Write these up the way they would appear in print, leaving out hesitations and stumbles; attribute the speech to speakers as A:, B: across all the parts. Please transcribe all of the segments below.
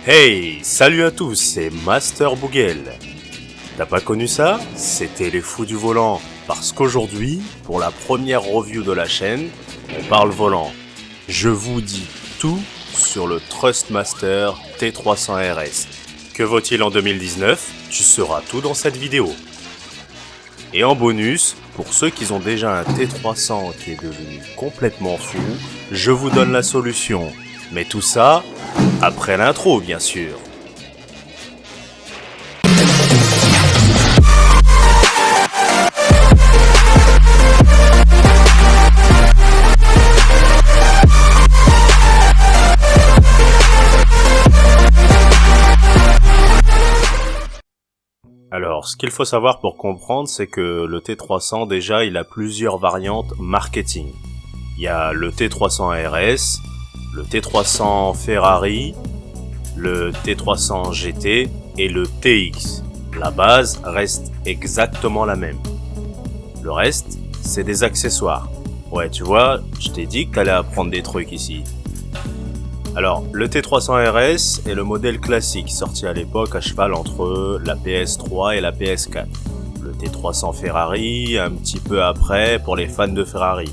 A: Hey, salut à tous, c'est Master Boogle. T'as pas connu ça? C'était les fous du volant. Parce qu'aujourd'hui, pour la première review de la chaîne, on parle volant. Je vous dis tout sur le Thrustmaster T300 RS. Que vaut-il en 2019? Tu sauras tout dans cette vidéo. Et en bonus, pour ceux qui ont déjà un T300 qui est devenu complètement fou, je vous donne la solution. Mais tout ça, après l'intro bien sûr. Alors, ce qu'il faut savoir pour comprendre, c'est que le T300, déjà, il a plusieurs variantes marketing. Il y a le T300 RS, le T300 Ferrari, le T300 GT et le TX. La base reste exactement la même. Le reste, c'est des accessoires. Ouais, tu vois, je t'ai dit que t'allais apprendre des trucs ici. Alors, le T300 RS est le modèle classique sorti à l'époque à cheval entre la PS3 et la PS4. Le T300 Ferrari, un petit peu après pour les fans de Ferrari.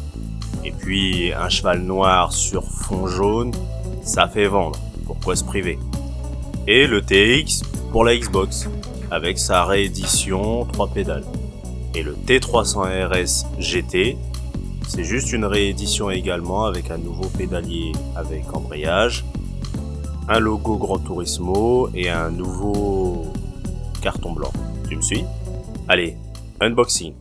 A: Et puis, un cheval noir sur fond jaune, ça fait vendre. Pourquoi se priver? Et le TX pour la Xbox, avec sa réédition 3 pédales. Et le T300 RS GT, c'est juste une réédition également avec un nouveau pédalier avec embrayage, un logo Gran Turismo et un nouveau carton blanc. Tu me suis? Allez, unboxing.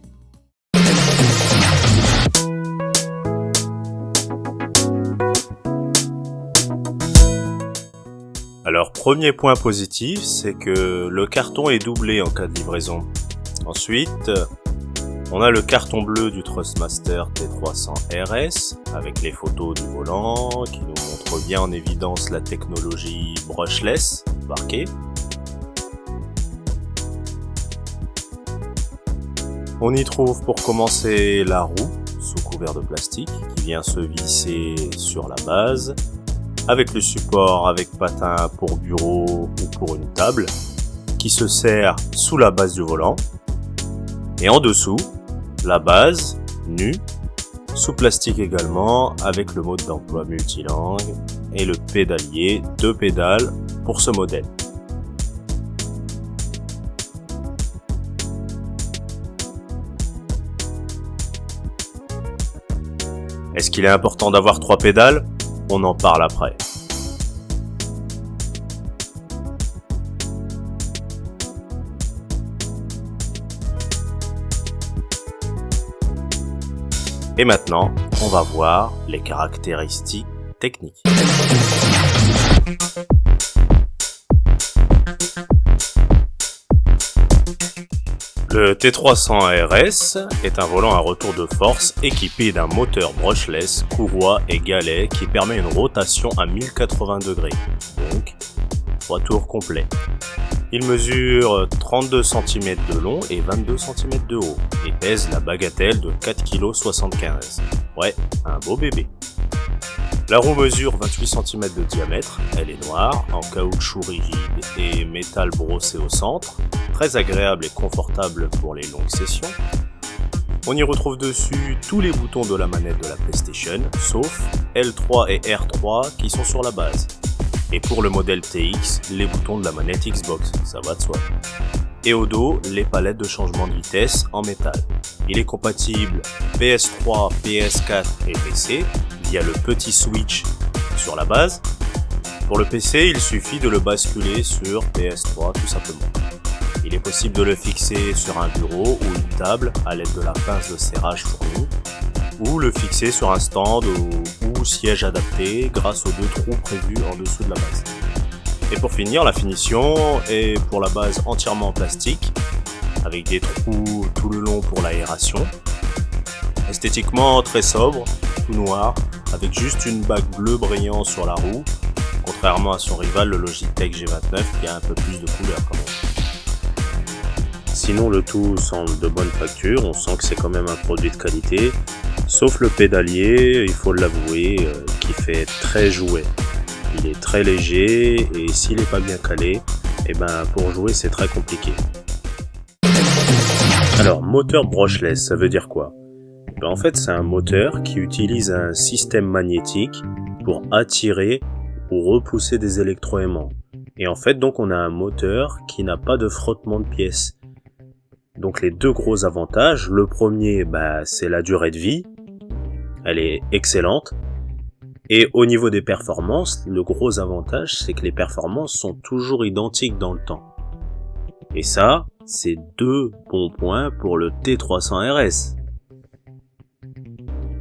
A: Alors, premier point positif, c'est que le carton est doublé en cas de livraison. Ensuite, on a le carton bleu du Thrustmaster T300 RS avec les photos du volant qui nous montrent bien en évidence la technologie brushless embarquée. On y trouve pour commencer la roue sous couvert de plastique qui vient se visser sur la base avec le support avec patin pour bureau ou pour une table qui se serre sous la base du volant. Et en dessous, la base, nue, sous plastique également, avec le mode d'emploi multilangue et le pédalier, 2 pédales pour ce modèle. Est-ce qu'il est important d'avoir 3 pédales? On en parle après. Et maintenant, on va voir les caractéristiques techniques. Le T300 RS est un volant à retour de force équipé d'un moteur brushless, courroie et galet qui permet une rotation à 1080 degrés, donc 3 tours complets. Il mesure 32 cm de long et 22 cm de haut et pèse la bagatelle de 4,75 kg. Ouais, un beau bébé. La roue mesure 28 cm de diamètre, elle est noire, en caoutchouc rigide et métal brossé au centre, très agréable et confortable pour les longues sessions. On y retrouve dessus tous les boutons de la manette de la PlayStation, sauf L3 et R3 qui sont sur la base. Et pour le modèle TX, les boutons de la manette Xbox, ça va de soi. Et au dos, les palettes de changement de vitesse en métal. Il est compatible PS3, PS4 et PC via le petit switch sur la base. Pour le PC, il suffit de le basculer sur PS3 tout simplement. Il est possible de le fixer sur un bureau ou une table à l'aide de la pince de serrage fournie, ou le fixer sur un stand ou siège adapté grâce aux 2 trous prévus en dessous de la base. Et pour finir, la finition est pour la base entièrement en plastique, avec des trous tout le long pour l'aération. Esthétiquement très sobre, tout noir, avec juste une bague bleue brillant sur la roue, contrairement à son rival le Logitech G29 qui a un peu plus de couleur quand même. Sinon le tout semble de bonne facture, on sent que c'est quand même un produit de qualité, sauf le pédalier, il faut l'avouer, qui fait très jouet. il est très léger et s'il n'est pas bien calé, pour jouer c'est très compliqué. Alors, moteur brushless, ça veut dire quoi? En fait, c'est un moteur qui utilise un système magnétique pour attirer ou repousser des électroaimants. Et en fait, donc, on a un moteur qui n'a pas de frottement de pièces. Donc, les deux gros avantages, le premier, c'est la durée de vie. Elle est excellente. Et au niveau des performances, le gros avantage, c'est que les performances sont toujours identiques dans le temps. Et ça, c'est deux bons points pour le T300 RS.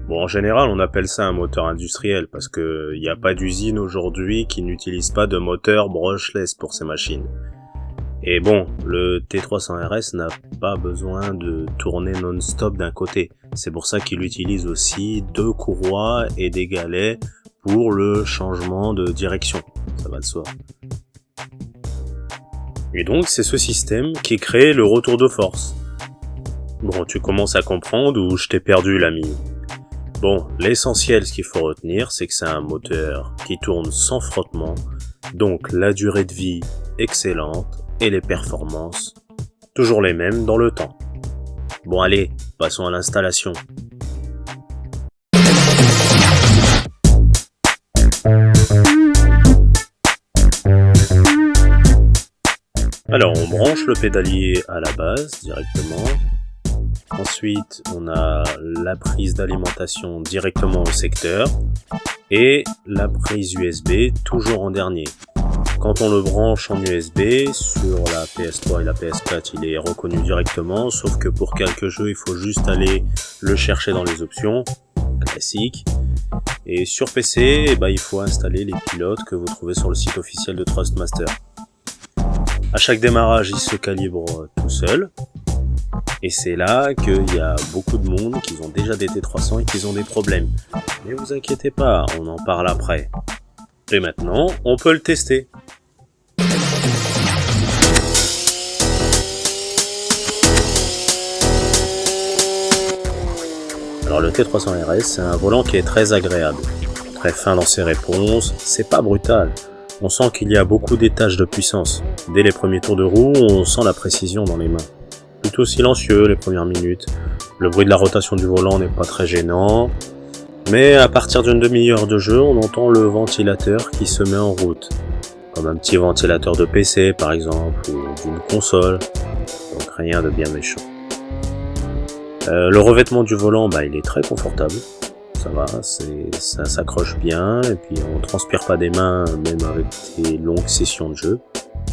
A: Bon, en général, on appelle ça un moteur industriel parce que il n'y a pas d'usine aujourd'hui qui n'utilise pas de moteur brushless pour ces machines. Et bon, le T300 RS n'a pas besoin de tourner non-stop d'un côté. C'est pour ça qu'il utilise aussi deux courroies et des galets pour le changement de direction. Ça va de soi. Et donc, c'est ce système qui crée le retour de force. Bon, tu commences à comprendre où je t'ai perdu, l'ami. Bon, l'essentiel, ce qu'il faut retenir, c'est que c'est un moteur qui tourne sans frottement, donc la durée de vie excellente et les performances toujours les mêmes dans le temps. Bon allez, passons à l'installation. Alors on branche le pédalier à la base directement. Ensuite, on a la prise d'alimentation directement au secteur et la prise USB toujours en dernier. Quand on le branche en USB, sur la PS3 et la PS4, il est reconnu directement, sauf que pour quelques jeux, il faut juste aller le chercher dans les options, classique. Et sur PC, il faut installer les pilotes que vous trouvez sur le site officiel de Trustmaster. À chaque démarrage, il se calibre tout seul. Et c'est là qu'il y a beaucoup de monde qui ont déjà des T300 et qui ont des problèmes. Mais vous inquiétez pas, on en parle après. Et maintenant, on peut le tester. Alors le T300 RS, c'est un volant qui est très agréable. Très fin dans ses réponses, c'est pas brutal. On sent qu'il y a beaucoup d'étages de puissance. Dès les premiers tours de roue, on sent la précision dans les mains. Plutôt silencieux les premières minutes. Le bruit de la rotation du volant n'est pas très gênant. Mais à partir d'une demi-heure de jeu, on entend le ventilateur qui se met en route. Comme un petit ventilateur de PC par exemple, ou d'une console. Donc rien de bien méchant. Le revêtement du volant, il est très confortable. Ça va, ça s'accroche bien, et puis on transpire pas des mains, même avec des longues sessions de jeu.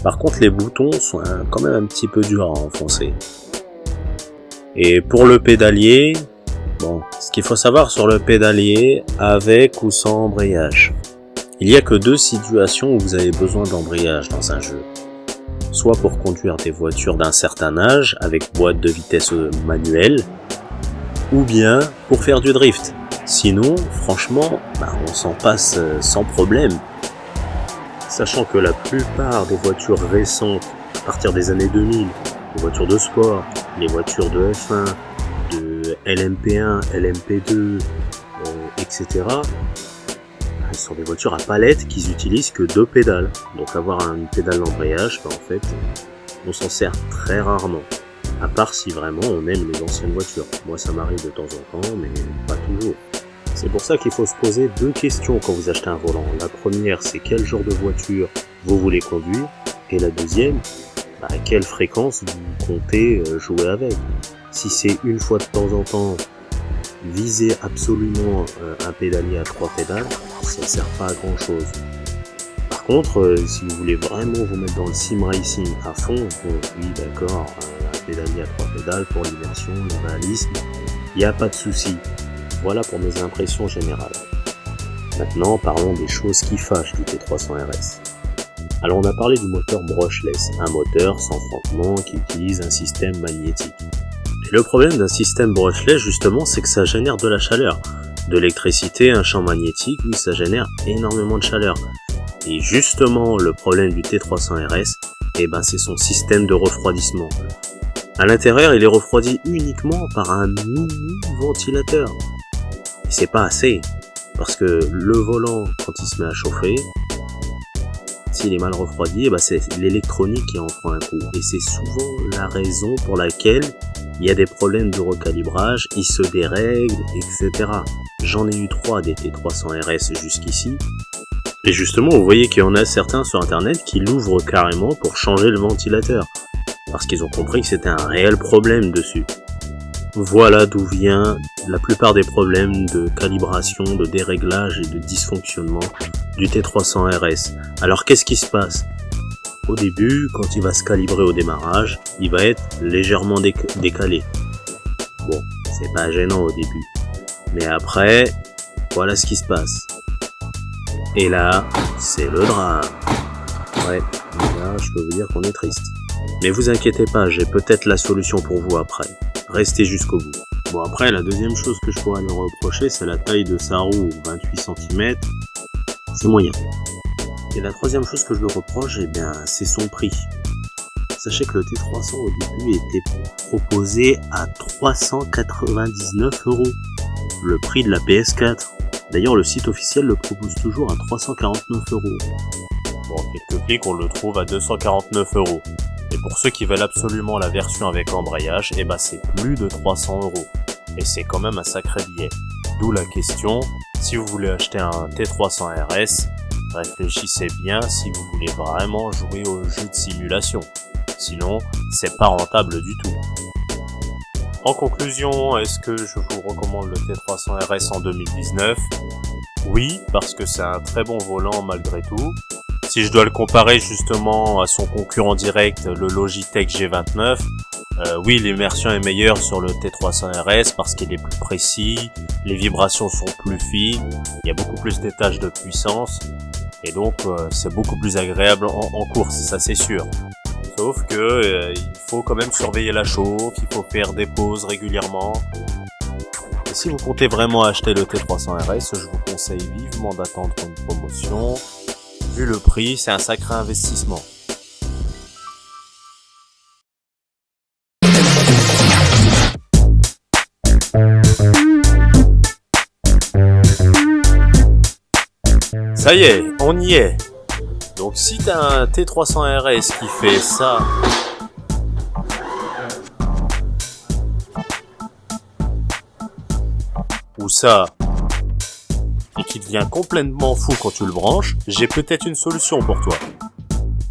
A: Par contre, les boutons sont quand même un petit peu durs à enfoncer. Et pour le pédalier, ce qu'il faut savoir sur le pédalier, avec ou sans embrayage. Il n'y a que deux situations où vous avez besoin d'embrayage dans un jeu. Soit pour conduire des voitures d'un certain âge, avec boîte de vitesse manuelle, ou bien pour faire du drift. Sinon, franchement, on s'en passe sans problème. Sachant que la plupart des voitures récentes, à partir des années 2000, les voitures de sport, les voitures de F1, de LMP1, LMP2, etc., ce sont des voitures à palettes qui utilisent que deux pédales. Donc avoir une pédale d'embrayage, en fait, on s'en sert très rarement. À part si vraiment on aime les anciennes voitures. Moi ça m'arrive de temps en temps, mais pas toujours. C'est pour ça qu'il faut se poser deux questions quand vous achetez un volant. La première, c'est quel genre de voiture vous voulez conduire. Et la deuxième, à quelle fréquence vous comptez jouer avec. Si c'est une fois de temps en temps, visez absolument un pédalier à 3 pédales, ça ne sert pas à grand chose. Par contre, si vous voulez vraiment vous mettre dans le sim racing à fond, oui d'accord, un pédalier à 3 pédales pour l'immersion, le réalisme, il n'y a pas de souci. Voilà pour mes impressions générales. Maintenant, parlons des choses qui fâchent du T300 RS. Alors on a parlé du moteur brushless, un moteur sans frottement qui utilise un système magnétique. Et le problème d'un système brushless justement, c'est que ça génère de la chaleur. De l'électricité, un champ magnétique, oui ça génère énormément de chaleur. Et justement le problème du T300 RS, c'est son système de refroidissement. À l'intérieur, il est refroidi uniquement par un mini ventilateur. Et c'est pas assez, parce que le volant, quand il se met à chauffer, s'il est mal refroidi, c'est l'électronique qui en prend un coup. Et c'est souvent la raison pour laquelle il y a des problèmes de recalibrage, il se dérègle, etc. J'en ai eu 3 des T300 RS jusqu'ici. Et justement, vous voyez qu'il y en a certains sur internet qui l'ouvrent carrément pour changer le ventilateur. Parce qu'ils ont compris que c'était un réel problème dessus. Voilà d'où vient la plupart des problèmes de calibration, de déréglage et de dysfonctionnement du T300 RS. Alors qu'est-ce qui se passe ? Au début, quand il va se calibrer au démarrage, il va être légèrement décalé. Bon, c'est pas gênant au début. Mais après, voilà ce qui se passe. Et là, c'est le drame. Ouais, là, je peux vous dire qu'on est triste. Mais vous inquiétez pas, j'ai peut-être la solution pour vous après. Restez jusqu'au bout. Bon, après, la deuxième chose que je pourrais lui reprocher, c'est la taille de sa roue, 28 cm. C'est moyen. Et la troisième chose que je lui reproche, c'est son prix. Sachez que le T300 au début était proposé à 399 €. Le prix de la PS4. D'ailleurs, le site officiel le propose toujours à 349 €.
B: Bon, quelques clics, on le trouve à 249 €. Et pour ceux qui veulent absolument la version avec embrayage, c'est plus de 300 €. Et c'est quand même un sacré billet. D'où la question, si vous voulez acheter un T300 RS, réfléchissez bien si vous voulez vraiment jouer au jeu de simulation. Sinon, c'est pas rentable du tout. En conclusion, est-ce que je vous recommande le T300 RS en 2019 ? Oui, parce que c'est un très bon volant malgré tout. Si je dois le comparer justement à son concurrent direct, le Logitech G29, oui, l'immersion est meilleure sur le T300 RS parce qu'il est plus précis, les vibrations sont plus fines, il y a beaucoup plus d'étages de puissance, et donc c'est beaucoup plus agréable en course, ça c'est sûr. Sauf que il faut quand même surveiller la chauffe, il faut faire des pauses régulièrement. Et si vous comptez vraiment acheter le T300 RS, je vous conseille vivement d'attendre une promotion. Vu le prix, c'est un sacré investissement. Ça y est, on y est. Donc si t'as un T300 RS qui fait ça, ou ça, et qui devient complètement fou quand tu le branches, j'ai peut-être une solution pour toi.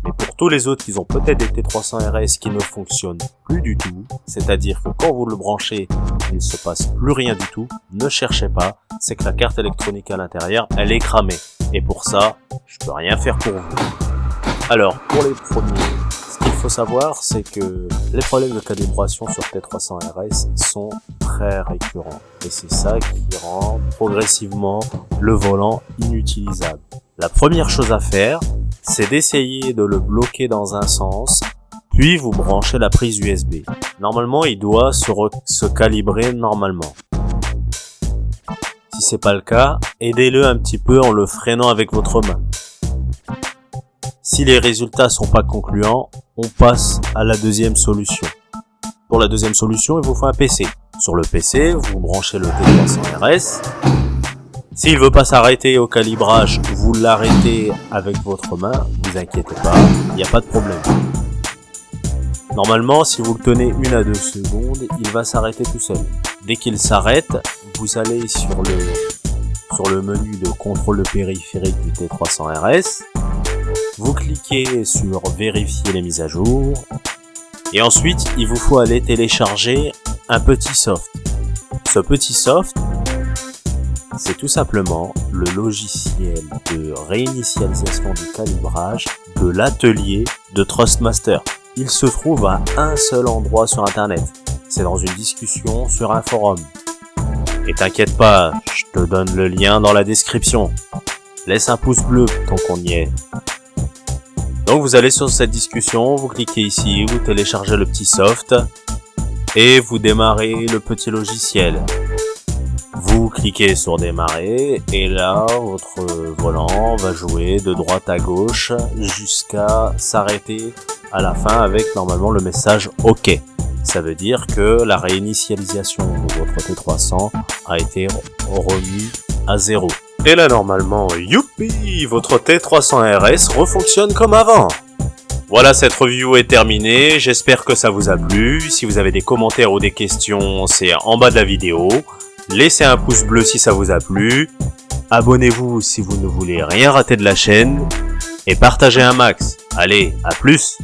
B: Mais pour tous les autres qui ont peut-être des T300 RS qui ne fonctionnent plus du tout, c'est-à-dire que quand vous le branchez, il ne se passe plus rien du tout, ne cherchez pas, c'est que la carte électronique à l'intérieur, elle est cramée. Et pour ça, je peux rien faire pour vous. Alors, pour les premiers, ce qu'il faut savoir, c'est que les problèmes de calibration sur T300 RS sont très récurrents. Et c'est ça qui rend progressivement le volant inutilisable. La première chose à faire, c'est d'essayer de le bloquer dans un sens, puis vous branchez la prise USB. Normalement, il doit se calibrer normalement. Si c'est pas le cas, aidez-le un petit peu en le freinant avec votre main. Si les résultats sont pas concluants, on passe à la deuxième solution. Pour la deuxième solution, il vous faut un PC. Sur le PC, vous branchez le T300 RS. S'il veut pas s'arrêter au calibrage, vous l'arrêtez avec votre main, vous inquiétez pas, il n'y a pas de problème. Normalement, si vous le tenez 1 à 2 secondes, il va s'arrêter tout seul. Dès qu'il s'arrête, vous allez sur le menu de contrôle de périphérique du T300 RS. Vous cliquez sur vérifier les mises à jour. Et ensuite, il vous faut aller télécharger un petit soft. Ce petit soft, c'est tout simplement le logiciel de réinitialisation du calibrage de l'atelier de Trustmaster. Il se trouve à un seul endroit sur internet. C'est dans une discussion sur un forum. Et t'inquiète pas, je te donne le lien dans la description. Laisse un pouce bleu tant qu'on y est. Donc vous allez sur cette discussion, vous cliquez ici, vous téléchargez le petit soft et vous démarrez le petit logiciel. Vous cliquez sur démarrer et là votre volant va jouer de droite à gauche jusqu'à s'arrêter à la fin avec normalement le message OK. Ça veut dire que la réinitialisation de votre T300 a été remise à 0.
A: Et là normalement, youpi, votre T300 RS refonctionne comme avant. Voilà, cette review est terminée, j'espère que ça vous a plu. Si vous avez des commentaires ou des questions, c'est en bas de la vidéo. Laissez un pouce bleu si ça vous a plu. Abonnez-vous si vous ne voulez rien rater de la chaîne. Et partagez un max. Allez, à plus!